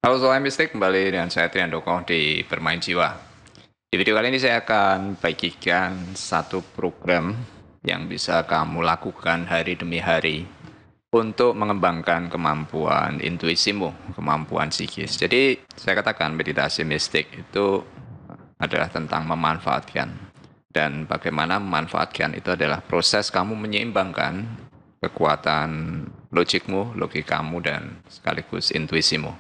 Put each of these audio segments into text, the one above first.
Halo Soal Mistik, kembali dengan saya Trian Doko di Bermain Jiwa. Di video kali ini saya akan bagikan satu program yang bisa kamu lakukan hari demi hari untuk mengembangkan kemampuan intuisimu, kemampuan psikis. Jadi saya katakan meditasi mistik itu adalah tentang memanfaatkan. Dan bagaimana memanfaatkan itu adalah proses kamu menyeimbangkan kekuatan logikmu, logikamu, dan sekaligus intuisimu.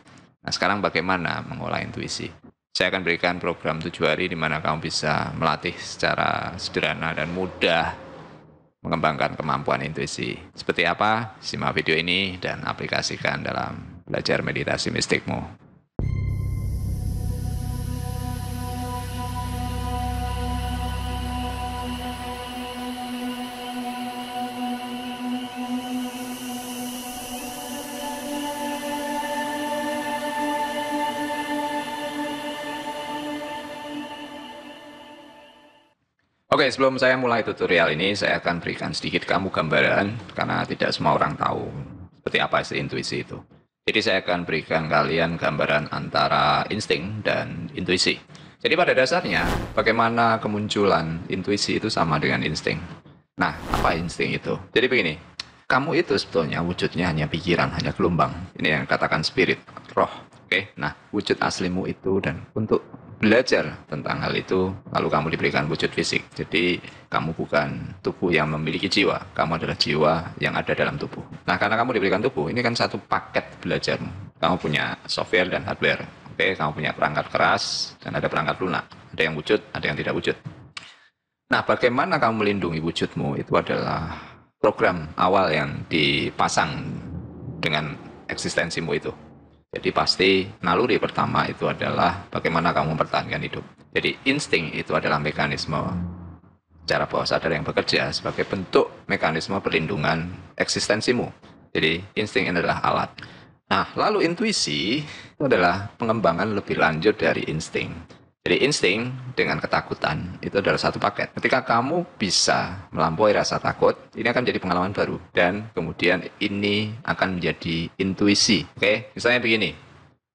Nah, sekarang bagaimana mengolah intuisi? Saya akan berikan program 7 hari di mana kamu bisa melatih secara sederhana dan mudah mengembangkan kemampuan intuisi. Seperti apa? Simak video ini dan aplikasikan dalam belajar meditasi mistikmu. Oke, sebelum saya mulai tutorial ini, saya akan berikan sedikit kamu gambaran, karena tidak semua orang tahu seperti apa sih intuisi itu. Jadi saya akan berikan kalian gambaran antara insting dan intuisi. Jadi pada dasarnya, bagaimana kemunculan intuisi itu sama dengan insting. Nah, apa insting itu? Jadi begini, kamu itu sebetulnya wujudnya hanya pikiran, hanya gelombang. Ini yang katakan spirit, roh. Oke, nah wujud aslimu itu dan untuk belajar tentang hal itu, lalu kamu diberikan wujud fisik. Jadi kamu bukan tubuh yang memiliki jiwa, kamu adalah jiwa yang ada dalam tubuh. Nah, karena kamu diberikan tubuh, ini kan satu paket belajarmu. Kamu punya software dan hardware. Oke, kamu punya perangkat keras dan ada perangkat lunak. Ada yang wujud, ada yang tidak wujud. Nah, bagaimana kamu melindungi wujudmu itu adalah program awal yang dipasang dengan eksistensimu itu. Jadi pasti naluri pertama itu adalah bagaimana kamu mempertahankan hidup. Jadi insting itu adalah mekanisme secara bawah sadar yang bekerja sebagai bentuk mekanisme perlindungan eksistensimu. Jadi insting adalah alat. Nah, lalu intuisi itu adalah pengembangan lebih lanjut dari insting. Jadi insting dengan ketakutan itu adalah satu paket. Ketika kamu bisa melampaui rasa takut, ini akan menjadi pengalaman baru. Dan kemudian ini akan menjadi intuisi. Oke, misalnya begini.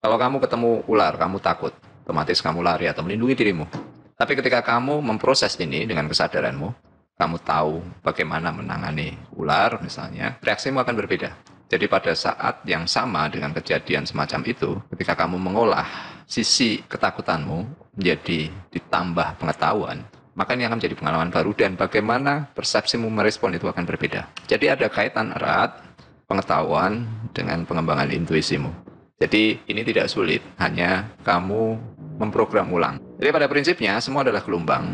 Kalau kamu ketemu ular, kamu takut. Otomatis kamu lari atau melindungi dirimu. Tapi ketika kamu memproses ini dengan kesadaranmu, kamu tahu bagaimana menangani ular misalnya, reaksimu akan berbeda. Jadi pada saat yang sama dengan kejadian semacam itu, ketika kamu mengolah sisi ketakutanmu menjadi ditambah pengetahuan, maka ini akan menjadi pengalaman baru dan bagaimana persepsimu merespon itu akan berbeda. Jadi ada kaitan erat pengetahuan dengan pengembangan intuisimu. Jadi ini tidak sulit, hanya kamu memprogram ulang. Jadi pada prinsipnya semua adalah gelombang.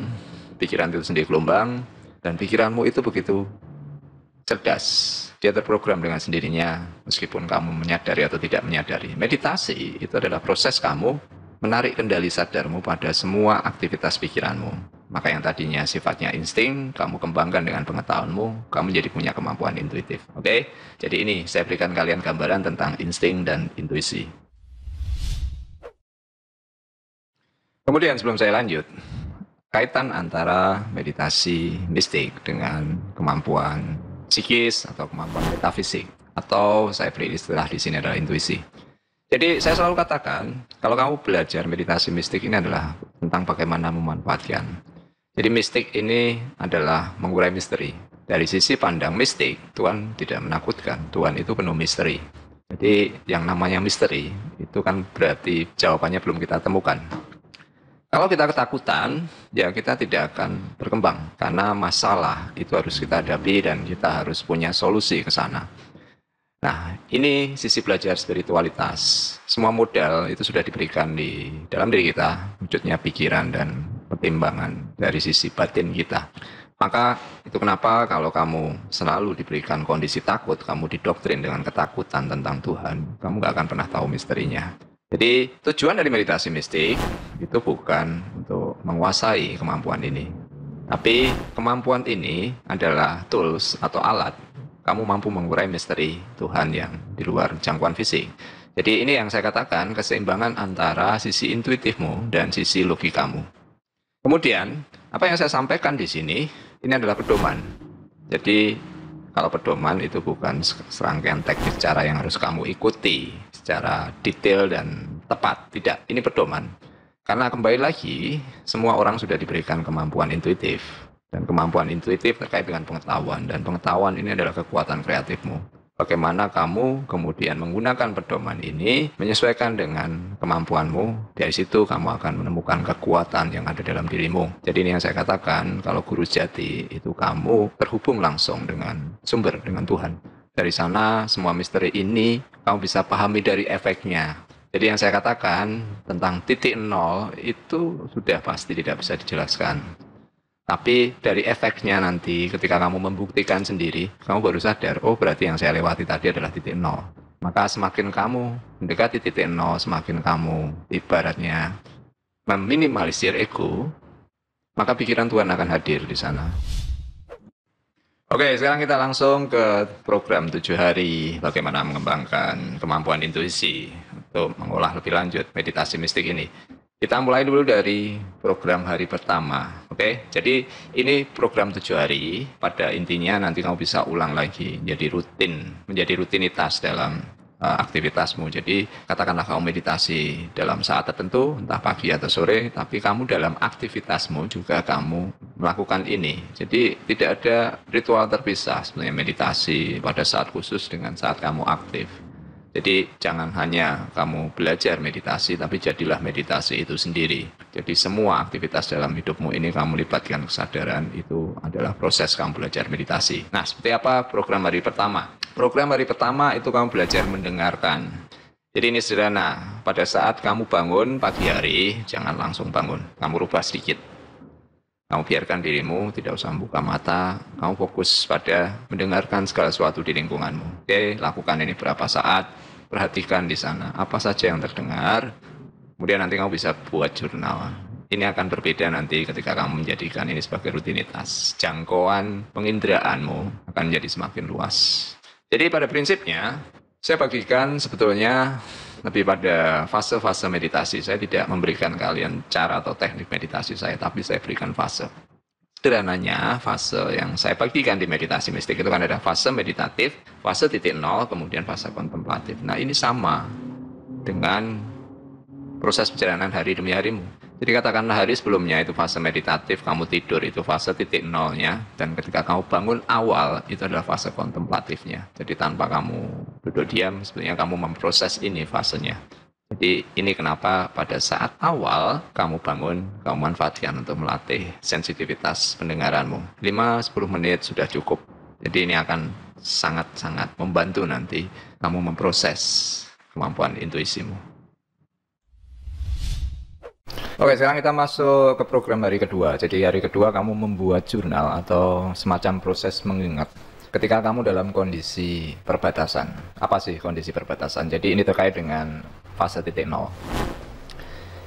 Pikiran itu sendiri gelombang dan pikiranmu itu begitu cerdas. Dia terprogram dengan sendirinya meskipun kamu menyadari atau tidak menyadari. Meditasi itu adalah proses kamu menarik kendali sadarmu pada semua aktivitas pikiranmu. Maka yang tadinya sifatnya insting, kamu kembangkan dengan pengetahuanmu, kamu jadi punya kemampuan intuitif. Oke? Jadi ini saya berikan kalian gambaran tentang insting dan intuisi. Kemudian sebelum saya lanjut, kaitan antara meditasi mistik dengan kemampuan psikis atau kemampuan metafisik, atau saya beri istilah di sini adalah intuisi. Jadi saya selalu katakan kalau kamu belajar meditasi mistik ini adalah tentang bagaimana memanfaatkan. Jadi mistik ini adalah mengurai misteri. Dari sisi pandang mistik, Tuhan tidak menakutkan. Tuhan itu penuh misteri. Jadi yang namanya misteri itu kan berarti jawabannya belum kita temukan. Kalau kita ketakutan, ya kita tidak akan berkembang. Karena masalah itu harus kita hadapi dan kita harus punya solusi ke sana. Nah, ini sisi belajar spiritualitas. Semua modal itu sudah diberikan di dalam diri kita, wujudnya pikiran dan pertimbangan dari sisi batin kita. Maka itu kenapa kalau kamu selalu diberikan kondisi takut, kamu didoktrin dengan ketakutan tentang Tuhan, kamu gak akan pernah tahu misterinya. Jadi tujuan dari meditasi mistik itu bukan untuk menguasai kemampuan ini. Tapi kemampuan ini adalah tools atau alat. Kamu mampu mengurai misteri Tuhan yang di luar jangkauan fisik. Jadi ini yang saya katakan keseimbangan antara sisi intuitifmu dan sisi logikamu. Kemudian apa yang saya sampaikan di sini ini adalah pedoman. Jadi kalau pedoman itu bukan serangkaian teknik cara yang harus kamu ikuti secara detail dan tepat, tidak. Ini pedoman. Karena kembali lagi, semua orang sudah diberikan kemampuan intuitif. Dan kemampuan intuitif terkait dengan pengetahuan. Dan pengetahuan ini adalah kekuatan kreatifmu. Bagaimana kamu kemudian menggunakan pedoman ini menyesuaikan dengan kemampuanmu. Dari situ kamu akan menemukan kekuatan yang ada dalam dirimu. Jadi ini yang saya katakan, kalau guru sejati itu kamu terhubung langsung dengan sumber, dengan Tuhan. Dari sana semua misteri ini kamu bisa pahami dari efeknya. Jadi yang saya katakan tentang titik nol itu sudah pasti tidak bisa dijelaskan. Tapi dari efeknya nanti ketika kamu membuktikan sendiri, kamu baru sadar, oh berarti yang saya lewati tadi adalah titik nol. Maka semakin kamu mendekati titik nol, semakin kamu ibaratnya meminimalisir ego, maka pikiran Tuhan akan hadir di sana. Oke, sekarang kita langsung ke program 7 hari, bagaimana mengembangkan kemampuan intuisi untuk mengolah lebih lanjut meditasi mistik ini. Kita mulai dulu dari program hari pertama, oke? Jadi ini program 7 hari, pada intinya nanti kamu bisa ulang lagi, menjadi rutinitas dalam aktivitasmu. Jadi katakanlah kamu meditasi dalam saat tertentu, entah pagi atau sore, tapi kamu dalam aktivitasmu juga kamu melakukan ini. Jadi tidak ada ritual terpisah sebenarnya meditasi pada saat khusus dengan saat kamu aktif. Jadi jangan hanya kamu belajar meditasi, tapi jadilah meditasi itu sendiri. Jadi semua aktivitas dalam hidupmu ini kamu libatkan kesadaran, itu adalah proses kamu belajar meditasi. Nah, seperti apa program hari pertama? Program hari pertama itu kamu belajar mendengarkan. Jadi ini sederhana, pada saat kamu bangun pagi hari, jangan langsung bangun. Kamu rubah sedikit. Kamu biarkan dirimu, tidak usah membuka mata, kamu fokus pada mendengarkan segala sesuatu di lingkunganmu. Oke, lakukan ini berapa saat. Perhatikan di sana apa saja yang terdengar, kemudian nanti kamu bisa buat jurnal. Ini akan berbeda nanti ketika kamu menjadikan ini sebagai rutinitas. Jangkauan penginderaaanmu akan menjadi semakin luas. Jadi pada prinsipnya, saya bagikan sebetulnya lebih pada fase-fase meditasi. Saya tidak memberikan kalian cara atau teknik meditasi saya, tapi saya berikan fase. Sederhananya, fase yang saya bagikan di meditasi mistik itu kan ada fase meditatif, fase titik nol, kemudian fase kontemplatif. Nah, ini sama dengan proses perjalanan hari demi harimu. Jadi katakanlah hari sebelumnya itu fase meditatif, kamu tidur itu fase titik nolnya, dan ketika kamu bangun awal itu adalah fase kontemplatifnya. Jadi tanpa kamu duduk diam, sebenarnya kamu memproses ini fasenya. Jadi ini kenapa pada saat awal kamu bangun, kamu manfaatkan untuk melatih sensitivitas pendengaranmu. 5-10 menit sudah cukup. Jadi ini akan sangat-sangat membantu nanti kamu memproses kemampuan intuisimu. Oke, sekarang kita masuk ke program hari kedua. Jadi hari kedua kamu membuat jurnal atau semacam proses mengingat. Ketika kamu dalam kondisi perbatasan. Apa sih kondisi perbatasan? Jadi ini terkait dengan fase titik nol.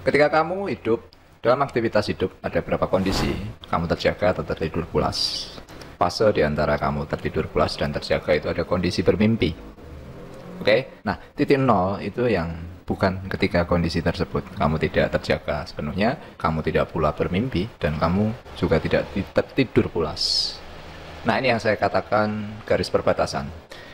Ketika kamu hidup, dalam aktivitas hidup ada berapa kondisi? Kamu terjaga atau tertidur pulas. Fase di antara kamu tertidur pulas dan terjaga itu ada kondisi bermimpi. Oke? Nah, titik nol itu yang bukan ketika kondisi tersebut. Kamu tidak terjaga sepenuhnya, kamu tidak pula bermimpi, dan kamu juga tidak tertidur pulas. Nah, ini yang saya katakan garis perbatasan.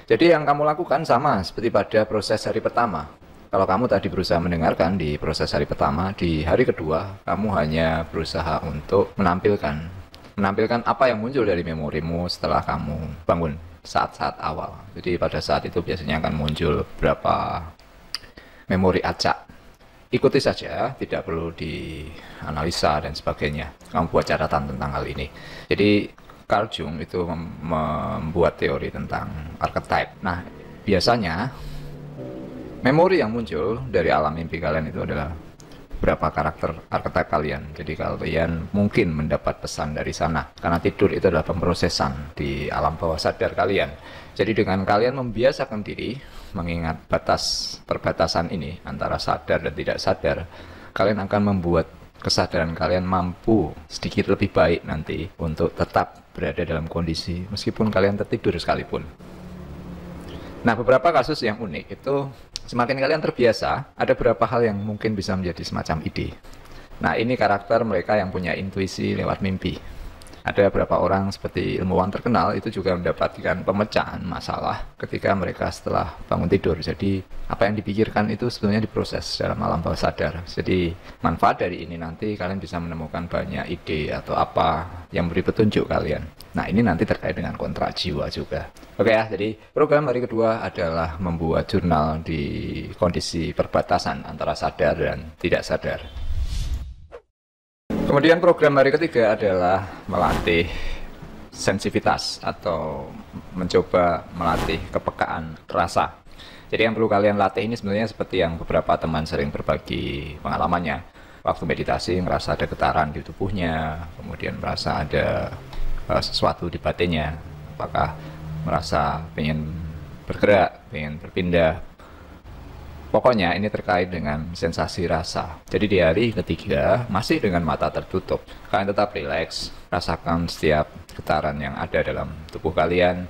Jadi yang kamu lakukan sama seperti pada proses hari pertama. Kalau kamu tadi berusaha mendengarkan di proses hari pertama, di hari kedua kamu hanya berusaha untuk menampilkan apa yang muncul dari memorimu setelah kamu bangun saat-saat awal. Jadi pada saat itu biasanya akan muncul beberapa memori acak. Ikuti saja, tidak perlu dianalisa dan sebagainya. Kamu buat catatan tentang hal ini. Jadi Carl Jung itu membuat teori tentang archetype. Nah, biasanya memori yang muncul dari alam mimpi kalian itu adalah beberapa karakter archetype kalian. Jadi kalian mungkin mendapat pesan dari sana. Karena tidur itu adalah pemrosesan di alam bawah sadar kalian. Jadi dengan kalian membiasakan diri mengingat perbatasan ini antara sadar dan tidak sadar, kalian akan membuat kesadaran kalian mampu sedikit lebih baik nanti untuk tetap berada dalam kondisi meskipun kalian tertidur sekalipun. Nah, beberapa kasus yang unik itu semakin kalian terbiasa, ada beberapa hal yang mungkin bisa menjadi semacam ide. Nah, ini karakter mereka yang punya intuisi lewat mimpi. Ada beberapa orang seperti ilmuwan terkenal itu juga mendapatkan pemecahan masalah ketika mereka setelah bangun tidur. Jadi apa yang dipikirkan itu sebenarnya diproses dalam alam bawah sadar. Jadi manfaat dari ini nanti kalian bisa menemukan banyak ide atau apa yang beri petunjuk kalian. Nah, ini nanti terkait dengan kontrak jiwa juga. Oke ya, jadi program hari kedua adalah membuat jurnal di kondisi perbatasan antara sadar dan tidak sadar. Kemudian program hari ketiga adalah melatih sensitivitas atau mencoba melatih kepekaan rasa. Jadi yang perlu kalian latih ini sebenarnya seperti yang beberapa teman sering berbagi pengalamannya. Waktu meditasi merasa ada getaran di tubuhnya, kemudian merasa ada sesuatu di batinnya. Apakah merasa pengen bergerak, pengen berpindah. Pokoknya ini terkait dengan sensasi rasa. Jadi di hari ketiga, masih dengan mata tertutup, kalian tetap rileks, rasakan setiap getaran yang ada dalam tubuh kalian.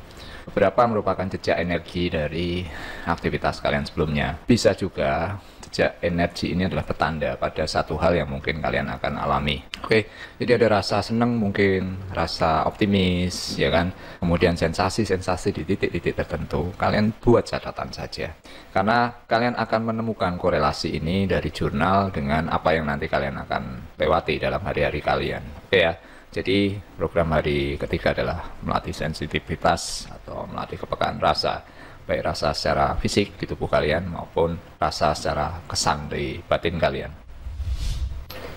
Beberapa merupakan jejak energi dari aktivitas kalian sebelumnya. Bisa juga jejak energi ini adalah petanda pada satu hal yang mungkin kalian akan alami. Oke, jadi ada rasa senang mungkin, rasa optimis, ya kan? Kemudian sensasi-sensasi di titik-titik tertentu. Kalian buat catatan saja. Karena kalian akan menemukan korelasi ini dari jurnal dengan apa yang nanti kalian akan lewati dalam hari-hari kalian. Oke ya. Jadi program hari ketiga adalah melatih sensitivitas atau melatih kepekaan rasa, baik rasa secara fisik di tubuh kalian maupun rasa secara kesan di batin kalian.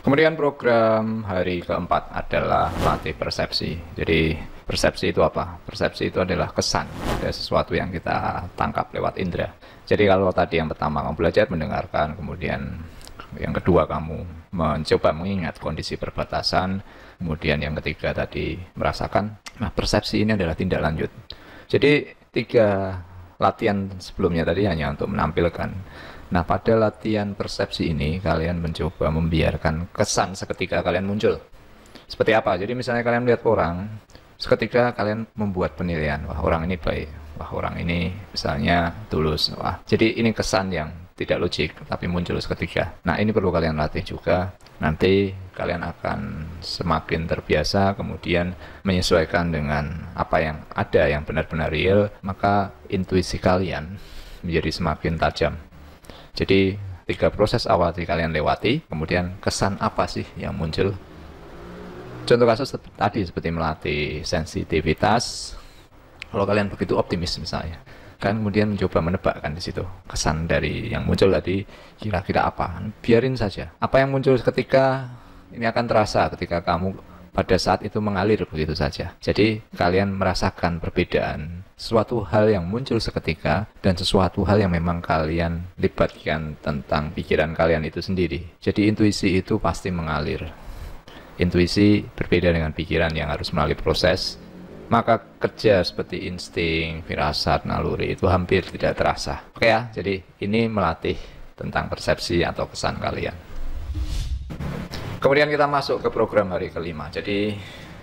Kemudian program hari keempat adalah melatih persepsi. Jadi persepsi itu apa? Persepsi itu adalah kesan dari sesuatu yang kita tangkap lewat indera. Jadi kalau tadi yang pertama kamu belajar mendengarkan, kemudian yang kedua kamu mencoba mengingat kondisi perbatasan, kemudian yang ketiga tadi merasakan. Nah, persepsi ini adalah tindak lanjut. Jadi 3 latihan sebelumnya tadi hanya untuk menampilkan. Nah, pada latihan persepsi ini kalian mencoba membiarkan kesan seketika kalian muncul. Seperti apa? Jadi misalnya kalian melihat orang, seketika kalian membuat penilaian, wah orang ini baik, wah orang ini misalnya tulus. Wah, jadi ini kesan yang tidak logik tapi muncul seketika. Nah, ini perlu kalian latih juga. Nanti kalian akan semakin terbiasa, kemudian menyesuaikan dengan apa yang ada yang benar-benar real, maka intuisi kalian menjadi semakin tajam. Jadi 3 proses awal yang kalian lewati, kemudian kesan apa sih yang muncul. Contoh kasus tadi seperti melatih sensitivitas. Kalau kalian begitu optimis misalnya, kan kemudian mencoba menebakkan di situ kesan dari yang muncul tadi kira-kira apa. Biarin saja. Apa yang muncul seketika ini akan terasa ketika kamu pada saat itu mengalir begitu saja. Jadi kalian merasakan perbedaan suatu hal yang muncul seketika dan sesuatu hal yang memang kalian libatkan tentang pikiran kalian itu sendiri. Jadi intuisi itu pasti mengalir. Intuisi berbeda dengan pikiran yang harus melalui proses. Maka kerja seperti insting, firasat, naluri itu hampir tidak terasa. Oke ya, jadi ini melatih tentang persepsi atau kesan kalian. Kemudian kita masuk ke program hari kelima. Jadi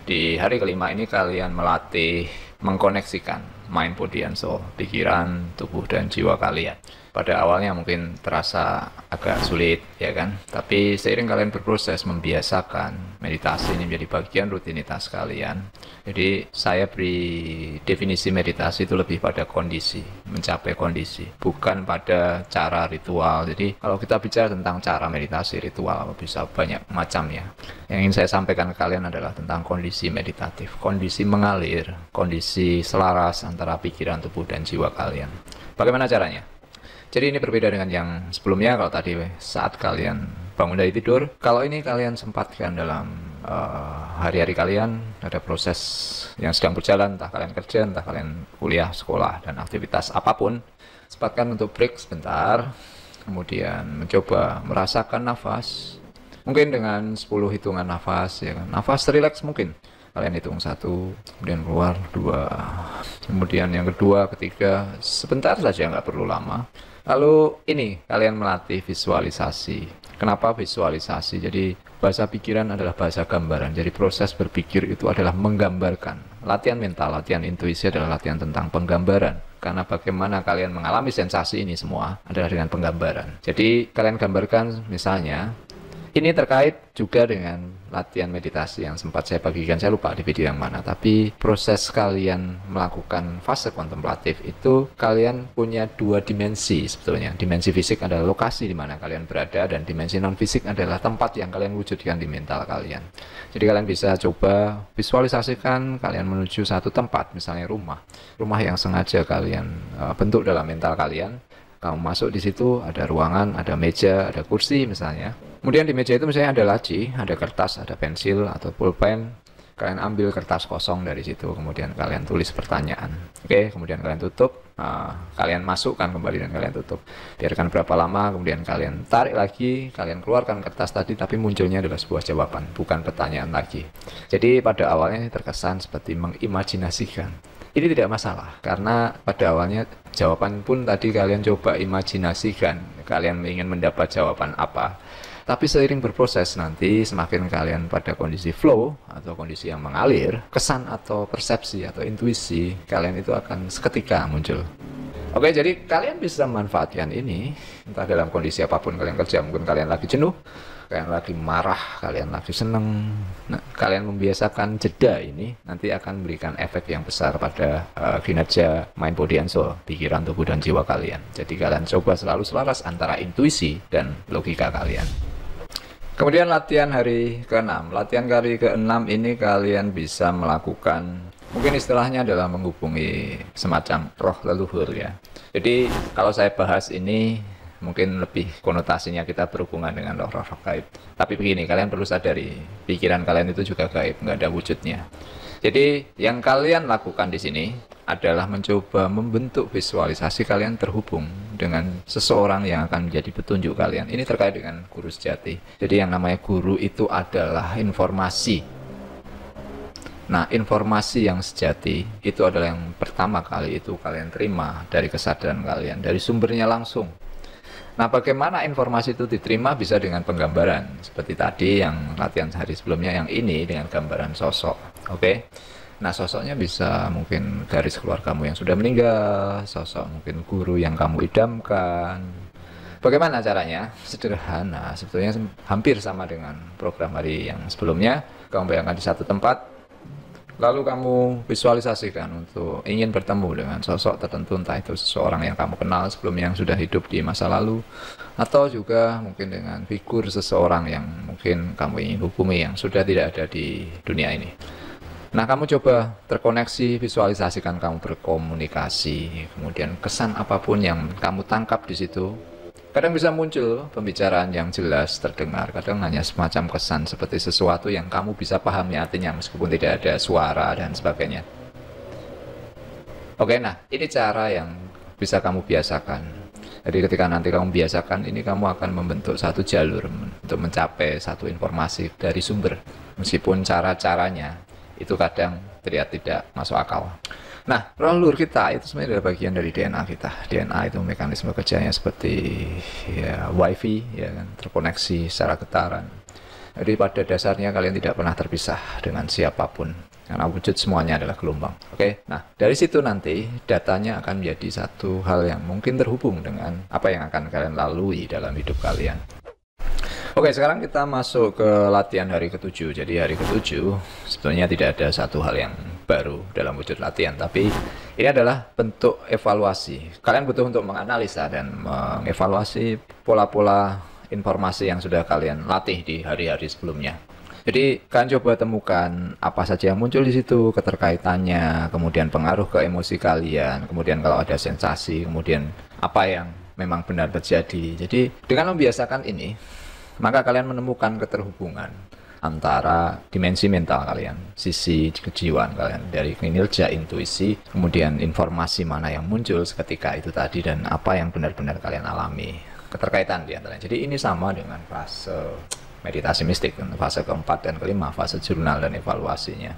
di hari kelima ini kalian melatih mengkoneksikan mind, body, and soul, pikiran, tubuh, dan jiwa kalian. Pada awalnya mungkin terasa agak sulit, ya kan? Tapi seiring kalian berproses membiasakan, meditasi ini menjadi bagian rutinitas kalian. Jadi saya beri definisi meditasi itu lebih pada kondisi, mencapai kondisi, bukan pada cara ritual. Jadi kalau kita bicara tentang cara meditasi, ritual, bisa banyak macamnya. Yang ingin saya sampaikan ke kalian adalah tentang kondisi meditatif, kondisi mengalir, kondisi selaras antara pikiran, tubuh, dan jiwa kalian. Bagaimana caranya? Jadi ini berbeda dengan yang sebelumnya. Kalau tadi saat kalian bangun dari tidur, kalau ini kalian sempatkan dalam hari-hari kalian, ada proses yang sedang berjalan, entah kalian kerja, entah kalian kuliah, sekolah, dan aktivitas apapun, sempatkan untuk break sebentar, kemudian mencoba merasakan nafas, mungkin dengan 10 hitungan nafas, ya kan? Nafas rileks mungkin. Kalian hitung 1, kemudian keluar 2, kemudian yang kedua, ketiga, sebentar saja, nggak perlu lama. Lalu ini kalian melatih visualisasi. Kenapa visualisasi? Jadi bahasa pikiran adalah bahasa gambaran. Jadi proses berpikir itu adalah menggambarkan. Latihan mental, latihan intuisi adalah latihan tentang penggambaran. Karena bagaimana kalian mengalami sensasi ini semua adalah dengan penggambaran. Jadi kalian gambarkan misalnya Ini terkait juga dengan latihan meditasi yang sempat saya bagikan, saya lupa di video yang mana, tapi proses kalian melakukan fase kontemplatif itu kalian punya dua dimensi sebetulnya. Dimensi fisik adalah lokasi di mana kalian berada, dan dimensi non fisik adalah tempat yang kalian wujudkan di mental kalian. Jadi kalian bisa coba visualisasikan kalian menuju satu tempat, misalnya rumah yang sengaja kalian bentuk dalam mental kalian. Kamu masuk di situ, ada ruangan, ada meja, ada kursi misalnya. Kemudian di meja itu misalnya ada laci, ada kertas, ada pensil atau pulpen. Kalian ambil kertas kosong dari situ, kemudian kalian tulis pertanyaan. Oke, kemudian kalian tutup, kalian masukkan kembali dan kalian tutup. Biarkan berapa lama, kemudian kalian tarik lagi, kalian keluarkan kertas tadi, tapi munculnya adalah sebuah jawaban, bukan pertanyaan lagi. Jadi pada awalnya terkesan seperti mengimajinasikan. Ini tidak masalah, karena pada awalnya jawaban pun tadi kalian coba imajinasikan, kalian ingin mendapat jawaban apa. Tapi seiring berproses nanti, semakin kalian pada kondisi flow atau kondisi yang mengalir, kesan atau persepsi atau intuisi kalian itu akan seketika muncul. Oke, jadi kalian bisa memanfaatkan ini, entah dalam kondisi apapun kalian kerja, mungkin kalian lagi jenuh, kalian lagi marah, kalian lagi seneng. Nah, kalian membiasakan jeda ini nanti akan memberikan efek yang besar pada kinerja mind, body, and soul, pikiran, tubuh, dan jiwa kalian. Jadi kalian coba selalu selaras antara intuisi dan logika kalian. Kemudian latihan hari ke-6. Latihan hari ke-6 ini kalian bisa melakukan, mungkin istilahnya adalah menghubungi semacam roh leluhur ya. Jadi kalau saya bahas ini mungkin lebih konotasinya kita berhubungan dengan roh-roh gaib. Tapi begini, kalian perlu sadari, pikiran kalian itu juga gaib, nggak ada wujudnya. Jadi yang kalian lakukan di sini adalah mencoba membentuk visualisasi kalian terhubung dengan seseorang yang akan menjadi petunjuk kalian. Ini terkait dengan guru sejati. Jadi yang namanya guru itu adalah informasi. Nah, informasi yang sejati itu adalah yang pertama kali itu kalian terima dari kesadaran kalian, dari sumbernya langsung. Nah, bagaimana informasi itu diterima? Bisa dengan penggambaran. Seperti tadi yang latihan hari sebelumnya, yang ini dengan gambaran sosok. Oke. Nah, sosoknya bisa mungkin garis keluargamu yang sudah meninggal, sosok mungkin guru yang kamu idamkan. Bagaimana caranya? Sederhana, sebetulnya hampir sama dengan program hari yang sebelumnya. Kamu bayangkan di satu tempat, lalu kamu visualisasikan untuk ingin bertemu dengan sosok tertentu, entah itu seseorang yang kamu kenal sebelumnya yang sudah hidup di masa lalu, atau juga mungkin dengan figur seseorang yang mungkin kamu ingin hubungi yang sudah tidak ada di dunia ini. Nah, kamu coba terkoneksi, visualisasikan kamu berkomunikasi, kemudian kesan apapun yang kamu tangkap di situ. Kadang bisa muncul pembicaraan yang jelas terdengar, kadang hanya semacam kesan seperti sesuatu yang kamu bisa pahami artinya meskipun tidak ada suara dan sebagainya. Oke, nah ini cara yang bisa kamu biasakan. Jadi ketika nanti kamu biasakan ini, kamu akan membentuk satu jalur untuk mencapai satu informasi dari sumber. Meskipun cara-caranya itu kadang terlihat tidak masuk akal. Nah, roh leluhur kita itu sebenarnya adalah bagian dari DNA kita. DNA itu mekanisme kerjanya seperti ya, wifi, ya kan, terkoneksi secara getaran. Jadi pada dasarnya kalian tidak pernah terpisah dengan siapapun, karena wujud semuanya adalah gelombang. Oke, nah dari situ nanti datanya akan menjadi satu hal yang mungkin terhubung dengan apa yang akan kalian lalui dalam hidup kalian. Oke, sekarang kita masuk ke latihan hari ke-7. Jadi hari ke-7 sebetulnya tidak ada satu hal yang baru dalam wujud latihan, tapi ini adalah bentuk evaluasi. Kalian butuh untuk menganalisa dan mengevaluasi pola-pola informasi yang sudah kalian latih di hari-hari sebelumnya. Jadi kalian coba temukan apa saja yang muncul di situ, keterkaitannya, kemudian pengaruh ke emosi kalian, kemudian kalau ada sensasi, kemudian apa yang memang benar terjadi. Jadi dengan membiasakan ini, maka kalian menemukan keterhubungan antara dimensi mental kalian, sisi kejiwaan kalian, dari kinerja intuisi, kemudian informasi mana yang muncul seketika itu tadi, dan apa yang benar-benar kalian alami. Keterkaitan di antaranya. Jadi ini sama dengan fase meditasi mistik, fase keempat dan kelima, fase jurnal dan evaluasinya.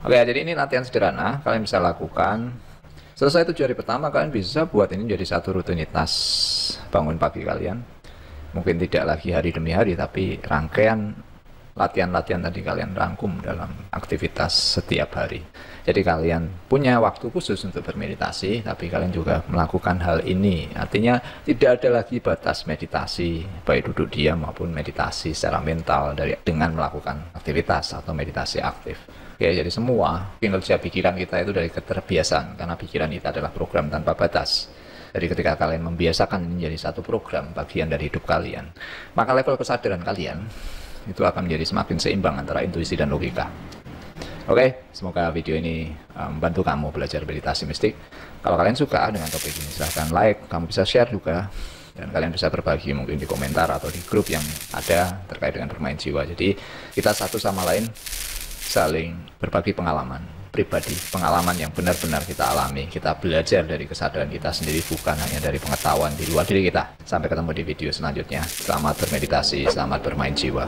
Oke, jadi ini latihan sederhana, kalian bisa lakukan. Selesai 7 hari pertama, kalian bisa buat ini menjadi satu rutinitas bangun pagi kalian. Mungkin tidak lagi hari demi hari, tapi rangkaian latihan-latihan tadi kalian rangkum dalam aktivitas setiap hari. Jadi kalian punya waktu khusus untuk bermeditasi, tapi kalian juga melakukan hal ini. Artinya tidak ada lagi batas meditasi, baik duduk diam maupun meditasi secara mental dengan melakukan aktivitas atau meditasi aktif. Oke, jadi semua kinerja pikiran kita itu dari keterbiasaan, karena pikiran kita adalah program tanpa batas. Jadi ketika kalian membiasakan ini menjadi satu program, bagian dari hidup kalian, maka level kesadaran kalian itu akan menjadi semakin seimbang antara intuisi dan logika. Oke, semoga video ini membantu kamu belajar meditasi mistik. Kalau kalian suka dengan topik ini, silahkan like, kamu bisa share juga, dan kalian bisa berbagi mungkin di komentar atau di grup yang ada terkait dengan bermain jiwa. Jadi kita satu sama lain saling berbagi pengalaman pribadi, pengalaman yang benar-benar kita alami. Kita belajar dari kesadaran kita sendiri, bukan hanya dari pengetahuan di luar diri kita. Sampai ketemu di video selanjutnya. Selamat bermeditasi, selamat bermain jiwa.